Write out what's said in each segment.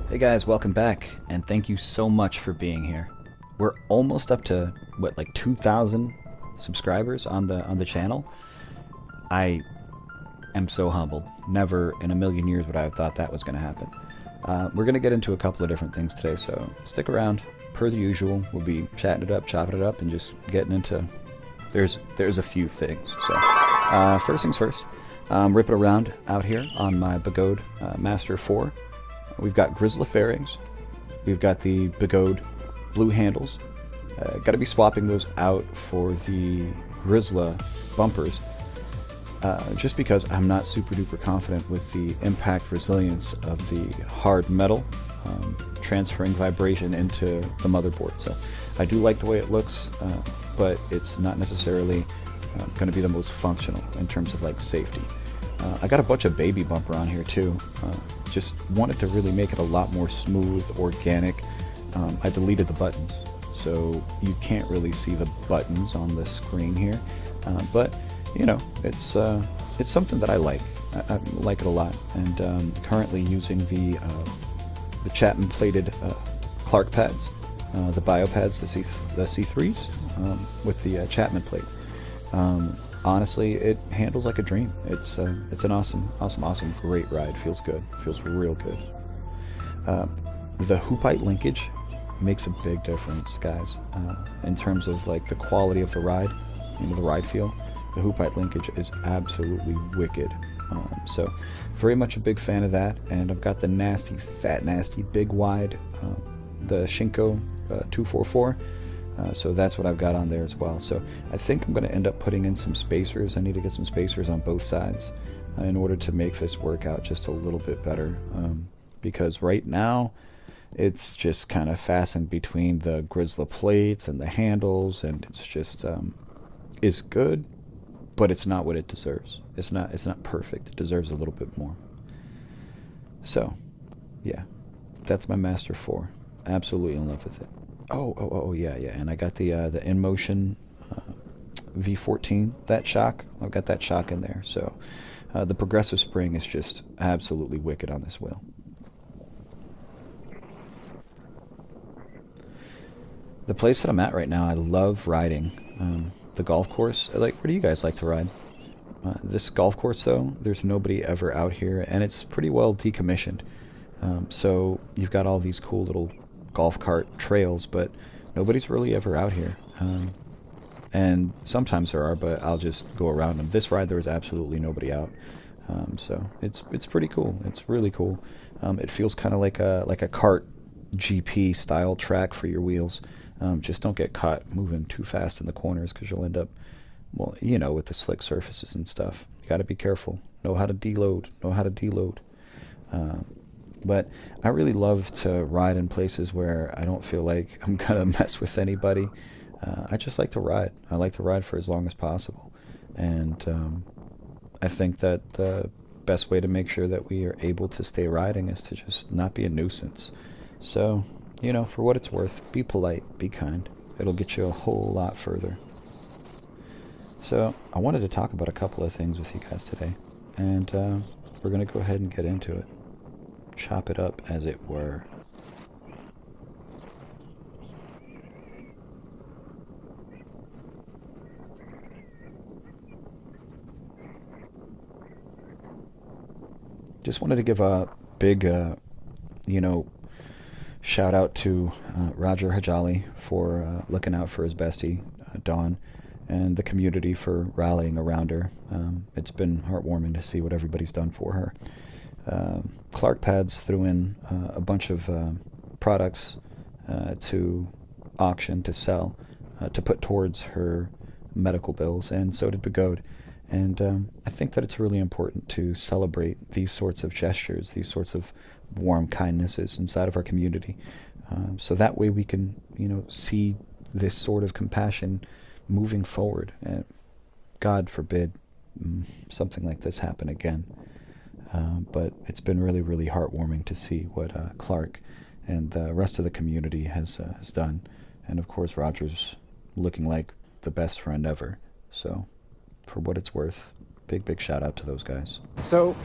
Hey guys, welcome back, and thank you so much for being here. We're almost up to what, like 2,000 subscribers on the channel. I am so humbled. Never in a million years would I have thought that was going to happen. We're going to get into a couple of different things today, so stick around. Per the usual, we'll be chatting it up, chopping it up, and just getting into. There's a few things. So first things first. Rip it around out here on my Begode Master 4. We've got Grizzly fairings. We've got the Begode blue handles. Got to be swapping those out for the Grizzly bumpers, just because I'm not super duper confident with the impact resilience of the hard metal transferring vibration into the motherboard. So I do like the way it looks, but it's not necessarily going to be the most functional in terms of like safety. I got a bunch of baby bumper on here too. Just wanted to really make it a lot more smooth, organic. I deleted the buttons, so you can't really see the buttons on the screen here. But you know, it's something that I like. I like it a lot, and currently using the Chapman plated Clarkpads, the BioPads, the C3s with the Chapman plate. Honestly, it handles like a dream. It's an awesome, great ride. Feels good. Feels real good. The hoopite linkage makes a big difference, guys. In terms of like the quality of the ride, the ride feel. The hoopite linkage is absolutely wicked. So, very much a big fan of that. And I've got the nasty, fat, nasty, big wide, the Shinko 244. So that's what I've got on there as well. So I think I'm going to end up putting in some spacers. I need to get some spacers on both sides in order to make this work out just a little bit better. Because right now it's just kind of fastened between the Grizzly plates and the handles, and it's just is good, but it's not what it deserves. It's not perfect. It deserves a little bit more. So yeah, that's my Master 4. Absolutely in love with it. Oh, yeah, and I got the InMotion V14, that shock. I've got that shock in there, so the progressive spring is just absolutely wicked on this wheel. The place that I'm at right now, I love riding. The golf course, where do you guys like to ride? This golf course, though, there's nobody ever out here, and it's pretty well decommissioned. So you've got all these cool little golf cart trails, but nobody's really ever out here. And sometimes there are, but I'll just go around them. This ride, there was absolutely nobody out. So it's pretty cool. It's really cool. It feels kind of like a kart GP style track for your wheels. Just don't get caught moving too fast in the corners, because you'll end up, well, with the slick surfaces and stuff. You got to be careful. Know how to deload. But I really love to ride in places where I don't feel like I'm going to mess with anybody. I just like to ride. I like to ride for as long as possible. And I think that the best way to make sure that we are able to stay riding is to just not be a nuisance. So, for what it's worth, be polite, be kind. It'll get you a whole lot further. So I wanted to talk about a couple of things with you guys today. And we're going to go ahead and get into it. Chop it up, as it were. Just wanted to give a big, shout out to Roger Hajali for looking out for his bestie, Dawn, and the community for rallying around her. It's been heartwarming to see what everybody's done for her. Clarkpads threw in a bunch of products to auction, to sell, to put towards her medical bills, and so did Begode. And I think that it's really important to celebrate these sorts of gestures, these sorts of warm kindnesses inside of our community, so that way we can, see this sort of compassion moving forward. And God forbid something like this happen again. But it's been really, really heartwarming to see what Clark and the rest of the community has done. And of course, Roger's looking like the best friend ever. So, for what it's worth, big shout out to those guys. So,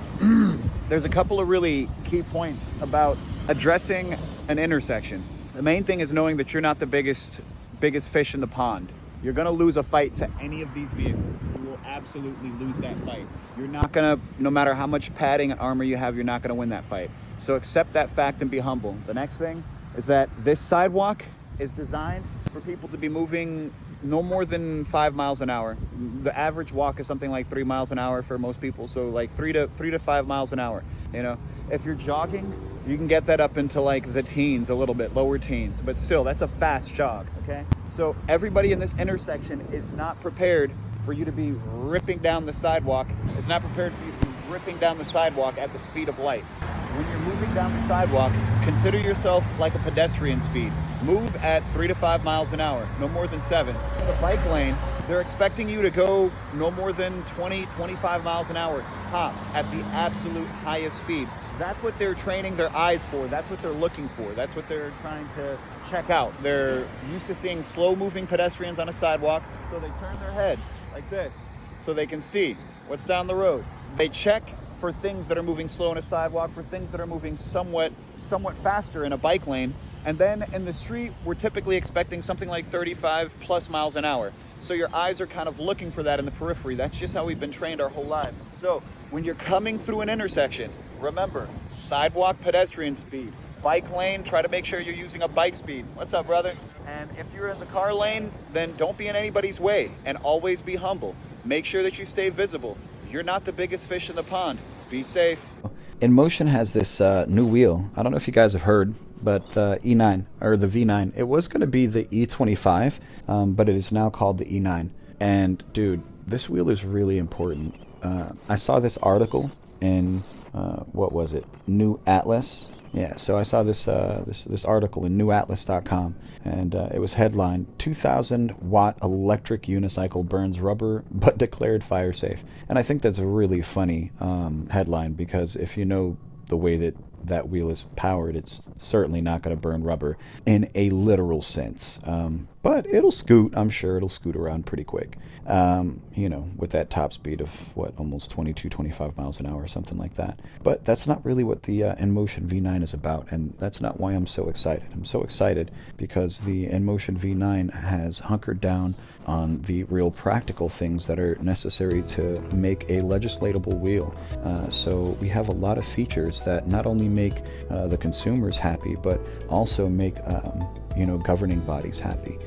there's a couple of really key points about addressing an intersection. The main thing is knowing that you're not the biggest fish in the pond. You're going to lose a fight to any of these vehicles. You will absolutely lose that fight. You're not going to, no matter how much padding and armor you have, you're not going to win that fight. So accept that fact and be humble. The next thing is that this sidewalk is designed for people to be moving no more than 5 miles an hour. The average walk is something like 3 miles an hour for most people. So like 3 to 5 miles an hour. You know, if you're jogging, you can get that up into like the teens, a little bit lower teens, but still that's a fast jog. Okay. So everybody in this intersection is not prepared for you to be ripping down the sidewalk. Is not prepared for you to be ripping down the sidewalk at the speed of light. When you're moving down the sidewalk, consider yourself like a pedestrian speed. Move at 3 to 5 miles an hour, no more than 7. In the bike lane, they're expecting you to go no more than 20, 25 miles an hour tops at the absolute highest speed. That's what they're training their eyes for. That's what they're looking for. That's what they're trying to check out. They're used to seeing slow-moving pedestrians on a sidewalk, so they turn their head like this so they can see what's down the road. They check for things that are moving slow on a sidewalk, for things that are moving somewhat faster in a bike lane. And then in the street, we're typically expecting something like 35 plus miles an hour. So your eyes are kind of looking for that in the periphery. That's just how we've been trained our whole lives. So when you're coming through an intersection, remember, sidewalk pedestrian speed. Bike lane, try to make sure you're using a bike speed. What's up, brother? And if you're in the car lane, then don't be in anybody's way and always be humble. Make sure that you stay visible. You're not the biggest fish in the pond. Be safe. InMotion has this new wheel. I don't know if you guys have heard, but E9 or the V9. It was going to be the E25, but it is now called the E9. And dude, this wheel is really important. I saw this article in what was it? New Atlas. Yeah, so I saw this this article in newatlas.com, and it was headlined 2,000 watt electric unicycle burns rubber but declared fire safe. And I think that's a really funny headline, because if you know the way that that wheel is powered, it's certainly not going to burn rubber in a literal sense. But it'll scoot. I'm sure it'll scoot around pretty quick. You know, with that top speed of what, almost 22, 25 miles an hour or something like that. But that's not really what the InMotion V9 is about, and that's not why I'm so excited. I'm so excited because the InMotion V9 has hunkered down on the real practical things that are necessary to make a legislatable wheel. So we have a lot of features that not only make the consumers happy, but also make you know, governing bodies happy.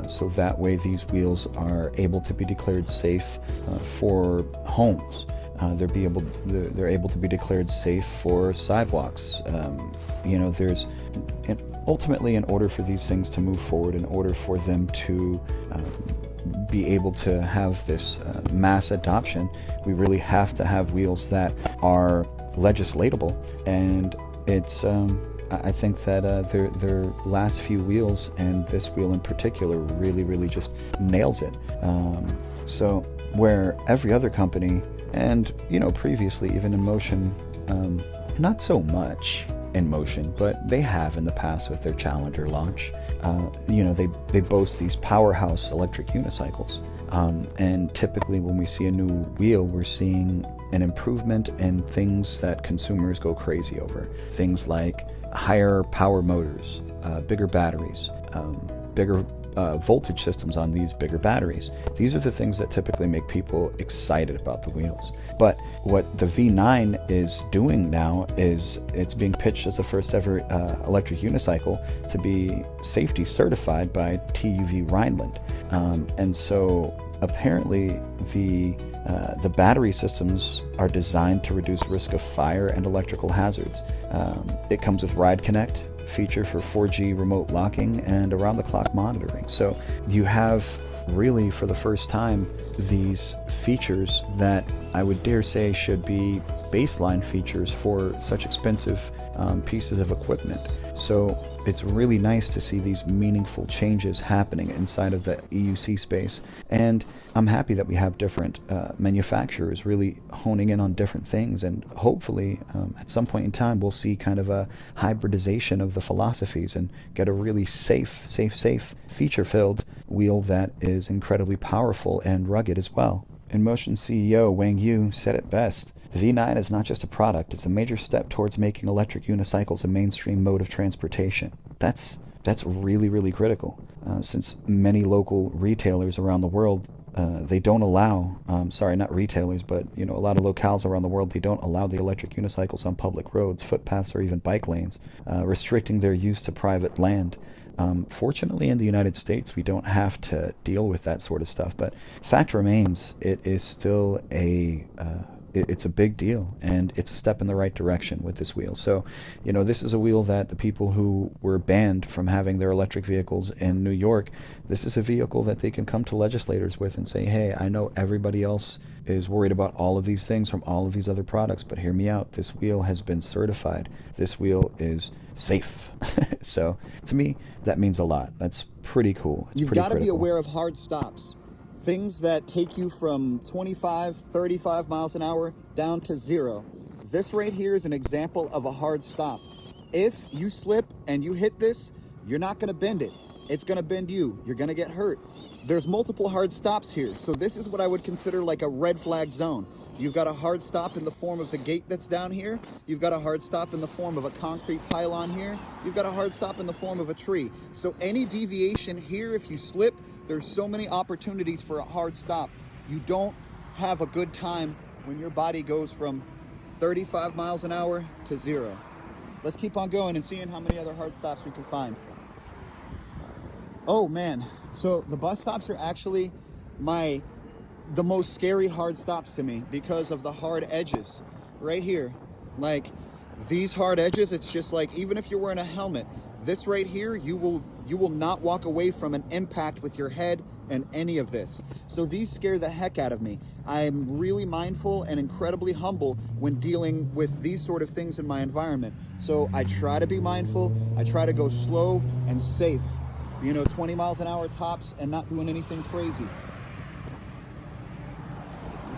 So that way these wheels are able to be declared safe for homes. They're able to be declared safe for sidewalks. You know, ultimately, in order for these things to move forward, in order for them to be able to have this mass adoption, we really have to have wheels that are legislatable. And it's I think that their last few wheels, and this wheel in particular, really just nails it. So where every other company, and you know, previously even InMotion, not so much InMotion, but they have in the past with their Challenger launch. You know, they boast these powerhouse electric unicycles, and typically when we see a new wheel, we're seeing an improvement in things that consumers go crazy over. Things like higher power motors, bigger batteries, bigger voltage systems on these bigger batteries. These are the things that typically make people excited about the wheels. But what the V9 is doing now is it's being pitched as the first ever electric unicycle to be safety certified by TÜV Rheinland. And so apparently the battery systems are designed to reduce risk of fire and electrical hazards. It comes with Ride Connect feature for 4G remote locking and around-the-clock monitoring. So you have really, for the first time, these features that I would dare say should be baseline features for such expensive pieces of equipment. So it's really nice to see these meaningful changes happening inside of the EUC space, and I'm happy that we have different manufacturers really honing in on different things, and hopefully at some point in time we'll see kind of a hybridization of the philosophies and get a really safe, feature-filled wheel that is incredibly powerful and rugged as well. InMotion CEO Wang Yu said it best: The V9 is not just a product, it's a major step towards making electric unicycles a mainstream mode of transportation. That's really, really critical, since many local retailers around the world, they don't allow, sorry, not retailers, but a lot of locales around the world, they don't allow the electric unicycles on public roads, footpaths, or even bike lanes, restricting their use to private land. Fortunately, in the United States, we don't have to deal with that sort of stuff, but fact remains, it is still it's a big deal, and it's a step in the right direction with this wheel. So, this is a wheel that the people who were banned from having their electric vehicles in New York, this is a vehicle that they can come to legislators with and say, hey, I know everybody else is worried about all of these things from all of these other products, but hear me out. This wheel has been certified. This wheel is safe. So, to me, that means a lot. That's pretty cool. You've got to be aware of hard stops. Things that take you from 25, 35 miles an hour down to 0. This right here is an example of a hard stop. If you slip and you hit this, you're not going to bend it. It's going to bend you. You're going to get hurt. There's multiple hard stops here. So this is what I would consider like a red flag zone. You've got a hard stop in the form of the gate that's down here. You've got a hard stop in the form of a concrete pylon here. You've got a hard stop in the form of a tree. So any deviation here, if you slip, there's so many opportunities for a hard stop. You don't have a good time when your body goes from 35 miles an hour to 0. Let's keep on going and seeing how many other hard stops we can find. Oh man, so the bus stops are actually the most scary hard stops to me because of the hard edges right here. Like these hard edges, it's just like, even if you're wearing a helmet, this right here, you will not walk away from an impact with your head and any of this. So these scare the heck out of me. I'm really mindful and incredibly humble when dealing with these sort of things in my environment. So I try to be mindful. I try to go slow and safe, 20 miles an hour tops, and not doing anything crazy.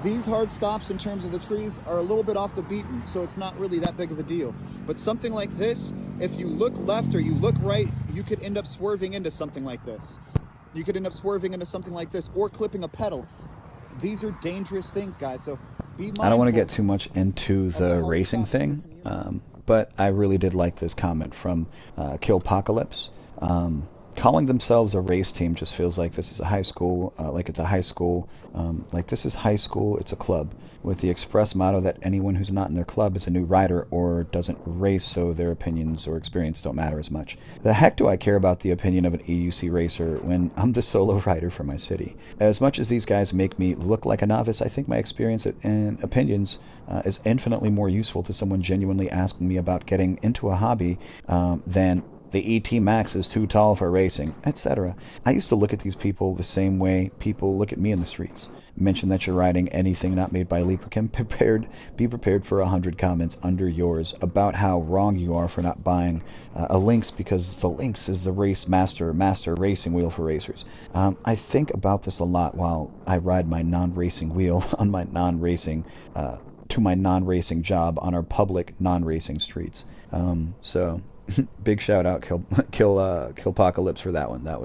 These hard stops in terms of the trees are a little bit off the beaten, so it's not really that big of a deal. But something like this, if you look left or you look right, you could end up swerving into something like this. You could end up swerving into something like this or clipping a pedal. These are dangerous things, guys, so be mindful. I don't want to get too much into the racing thing, but I really did like this comment from Killpocalypse. Calling themselves a race team just feels like this is a high school, like this is high school, it's a club, with the express motto that anyone who's not in their club is a new rider or doesn't race, so their opinions or experience don't matter as much. The heck do I care about the opinion of an EUC racer when I'm the solo rider for my city? As much as these guys make me look like a novice, I think my experience and opinions is infinitely more useful to someone genuinely asking me about getting into a hobby than the ET Max is too tall for racing, etc. I used to look at these people the same way people look at me in the streets. Mention that you're riding anything not made by Leaperkin, be prepared for 100 comments under yours about how wrong you are for not buying a Lynx, because the Lynx is the race master racing wheel for racers. I think about this a lot while I ride my non-racing wheel on my non-racing to my non-racing job on our public non-racing streets. So big shout out Killpocalypse for that one. That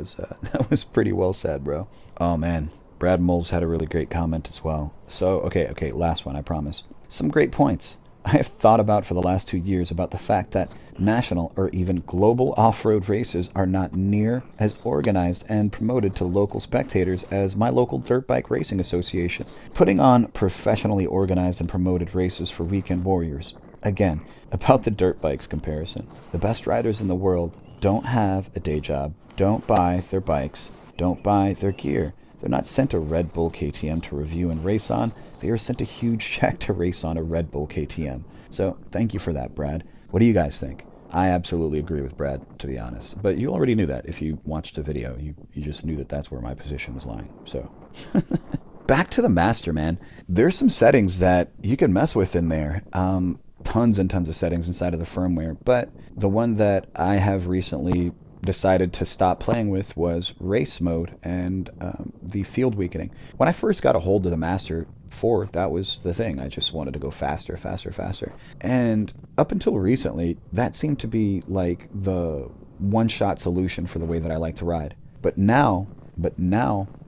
was pretty well said, bro. Oh man, Brad Moles had a really great comment as well. So okay, last one, I promise. Some great points I have thought about for the last 2 years about the fact that national or even global off-road races are not near as organized and promoted to local spectators as my local dirt bike racing association, putting on professionally organized and promoted races for weekend warriors. Again, about the dirt bikes comparison, the best riders in the world don't have a day job, don't buy their bikes, don't buy their gear. They're not sent a Red Bull KTM to review and race on. They are sent a huge check to race on a Red Bull KTM. So thank you for that, Brad. What do you guys think? I absolutely agree with Brad, to be honest. But you already knew that if you watched the video. You just knew that that's where my position was lying. So back to the Master, man. There's some settings that you can mess with in there. Tons and tons of settings inside of the firmware, but the one that I have recently decided to stop playing with was race mode and the field weakening. When I first got a hold of the Master 4, that was the thing. I just wanted to go faster. And up until recently, that seemed to be like the one-shot solution for the way that I like to ride. But now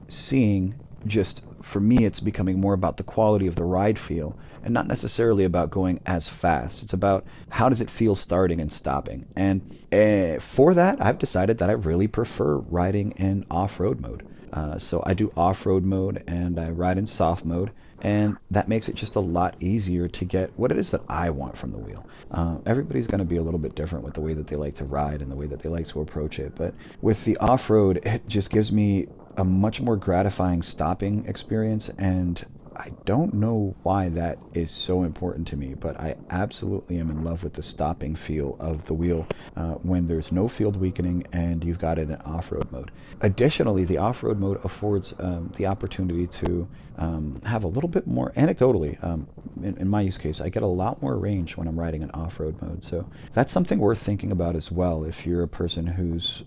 seeing just for me, it's becoming more about the quality of the ride feel and not necessarily about going as fast. It's about how does it feel starting and stopping. And for that, I've decided that I really prefer riding in off-road mode. So I do off-road mode and I ride in soft mode, and that makes it just a lot easier to get what it is that I want from the wheel. Everybody's going to be a little bit different with the way that they like to ride and the way that they like to approach it, but with the off-road, it just gives me a much more gratifying stopping experience, and I don't know why that is so important to me, but I absolutely am in love with the stopping feel of the wheel when there's no field weakening and you've got it in off-road mode. Additionally, the off-road mode affords the opportunity to have a little bit more, anecdotally, in my use case, I get a lot more range when I'm riding in off-road mode. So that's something worth thinking about as well if you're a person who's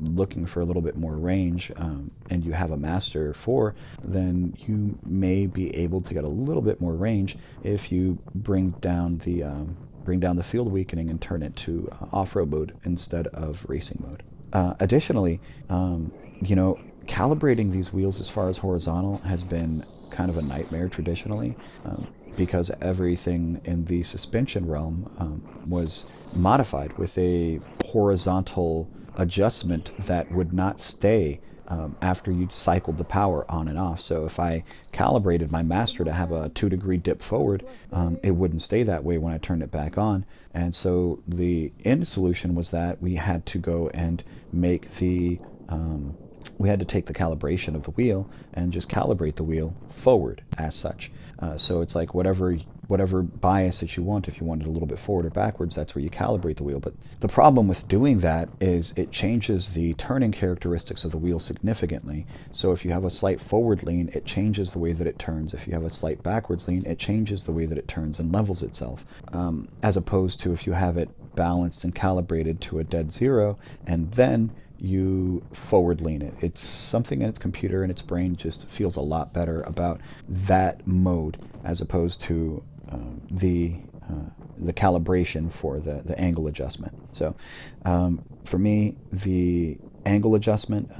looking for a little bit more range, and you have a Master 4, then you may be able to get a little bit more range if you bring down the field weakening and turn it to off-road mode instead of racing mode. Additionally, calibrating these wheels as far as horizontal has been kind of a nightmare traditionally, because everything in the suspension realm was modified with a horizontal adjustment that would not stay after you cycled the power on and off. So if I calibrated my Master to have a 2-degree dip forward, it wouldn't stay that way when I turned it back on. And so the end solution was that we had to go and make we had to take the calibration of the wheel and just calibrate the wheel forward as such. So it's like whatever bias that you want. If you want it a little bit forward or backwards, that's where you calibrate the wheel. But the problem with doing that is it changes the turning characteristics of the wheel significantly. So if you have a slight forward lean, it changes the way that it turns. If you have a slight backwards lean, it changes the way that it turns and levels itself. As opposed to if you have it balanced and calibrated to a dead zero, and then you forward lean it. It's something in its computer and its brain just feels a lot better about that mode as opposed to the calibration for the angle adjustment. So for me, the angle adjustment,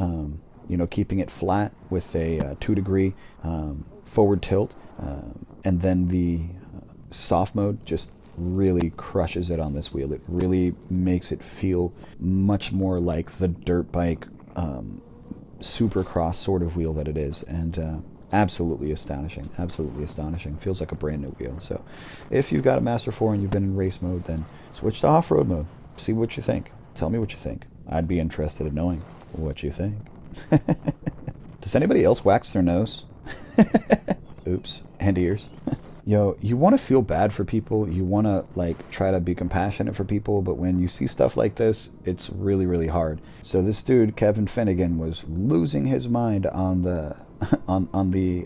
keeping it flat with a 2-degree forward tilt, and then the soft mode just really crushes it on this wheel. It really makes it feel much more like the dirt bike supercross sort of wheel that it is, and absolutely astonishing. Feels like a brand new wheel. So if you've got a Master 4 and you've been in race mode, then switch to off-road mode. See what you think. Tell me what you think. I'd be interested in knowing what you think. Does anybody else wax their nose? Oops. And ears. You want to feel bad for people. You want to try to be compassionate for people, but when you see stuff like this, it's really, really hard. So this dude, Kevin Finnegan, was losing his mind on the on the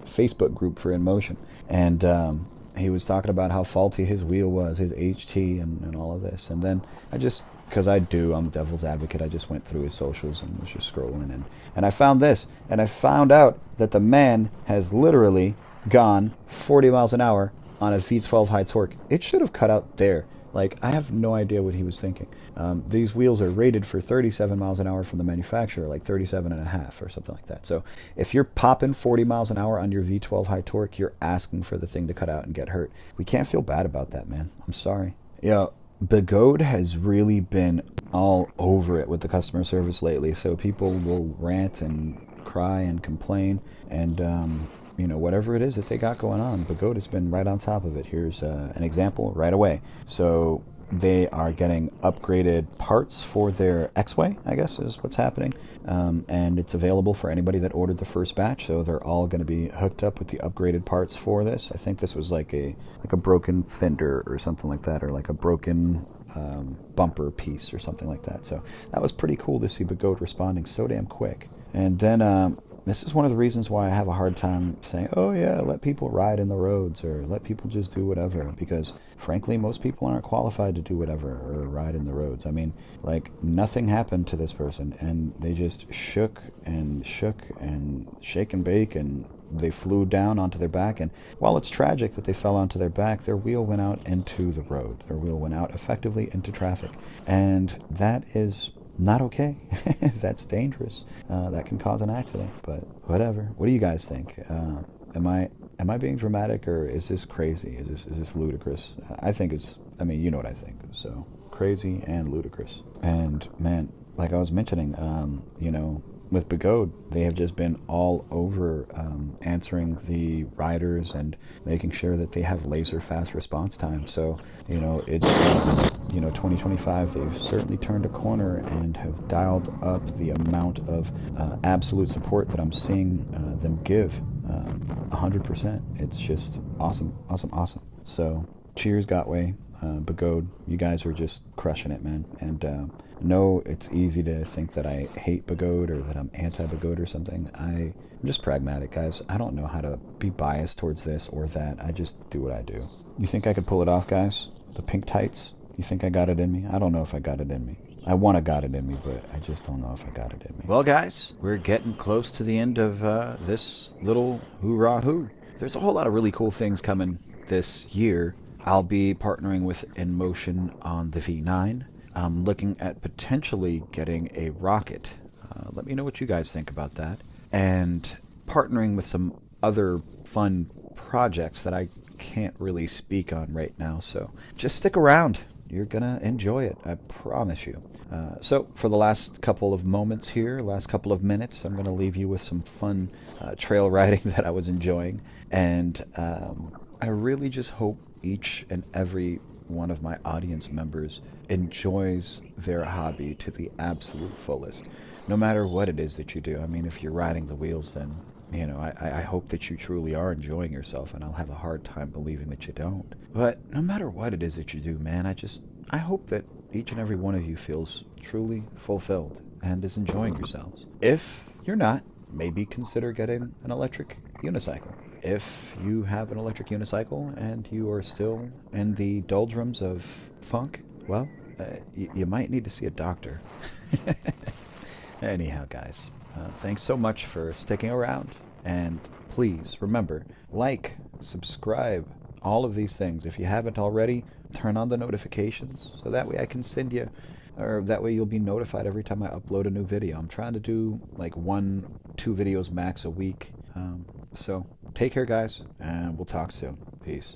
Facebook group for InMotion, and he was talking about how faulty his wheel was, his HT, and all of this. And then because I'm the devil's advocate, I just went through his socials and was just scrolling, and I found this, and I found out that the man has literally gone 40 miles an hour on a V12 high torque. It should have cut out there. I have no idea what he was thinking. These wheels are rated for 37 miles an hour from the manufacturer, 37 and a half or something like that. So if you're popping 40 miles an hour on your V12 high torque, you're asking for the thing to cut out and get hurt. We can't feel bad about that, man. I'm sorry. Begode has really been all over it with the customer service lately. So people will rant and cry and complain, and whatever it is that they got going on, Begode has been right on top of it. Here's an example right away. So they are getting upgraded parts for their X-Way, I guess is what's happening. And it's available for anybody that ordered the first batch. So they're all going to be hooked up with the upgraded parts for this. I think this was like a broken fender or something like that, or like a broken bumper piece or something like that. So that was pretty cool to see Begode responding so damn quick. And then this is one of the reasons why I have a hard time saying, oh yeah, let people ride in the roads or let people just do whatever, because frankly, most people aren't qualified to do whatever or ride in the roads. I mean, nothing happened to this person, and they just shook and shake and bake, and they flew down onto their back. And while it's tragic that they fell onto their back, their wheel went out into the road. Their wheel went out effectively into traffic. And that is not okay. That's dangerous. That can cause an accident. But whatever. What do you guys think? Am I being dramatic, or is this crazy? Is this ludicrous? I think it's. I mean, you know what I think. So crazy and ludicrous. And man, like I was mentioning, with Begode, they have just been all over answering the riders and making sure that they have laser fast response time. So, it's, 2025, they've certainly turned a corner and have dialed up the amount of absolute support that I'm seeing them give 100%. It's just awesome, awesome, awesome. So, cheers, Gotway. Begode, you guys are just crushing it, man. And no, it's easy to think that I hate Begode or that I'm anti-Begode or something. I'm just pragmatic, guys. I don't know how to be biased towards this or that. I just do what I do. You think I could pull it off, guys? The pink tights? You think I got it in me? I don't know if I got it in me. I want to got it in me, but I just don't know if I got it in me. Well, guys, we're getting close to the end of this little hoorah hoo. There's a whole lot of really cool things coming this year. I'll be partnering with InMotion on the V9. I'm looking at potentially getting a rocket. Let me know what you guys think about that. And partnering with some other fun projects that I can't really speak on right now. So just stick around. You're going to enjoy it. I promise you. So for the last couple of moments here, last couple of minutes, I'm going to leave you with some fun trail riding that I was enjoying. And I really just hope each and every one of my audience members enjoys their hobby to the absolute fullest, no matter what it is that you do. I mean, if you're riding the wheels, then, I hope that you truly are enjoying yourself, and I'll have a hard time believing that you don't. But no matter what it is that you do, man, I hope that each and every one of you feels truly fulfilled and is enjoying yourselves. If you're not, maybe consider getting an electric unicycle. If you have an electric unicycle and you are still in the doldrums of funk, well, you might need to see a doctor. Anyhow, guys, thanks so much for sticking around. And please remember, like, subscribe, all of these things. If you haven't already, turn on the notifications so that way I can send you, or that way you'll be notified every time I upload a new video. I'm trying to do like 1-2 videos max a week. So take care, guys, and we'll talk soon. Peace.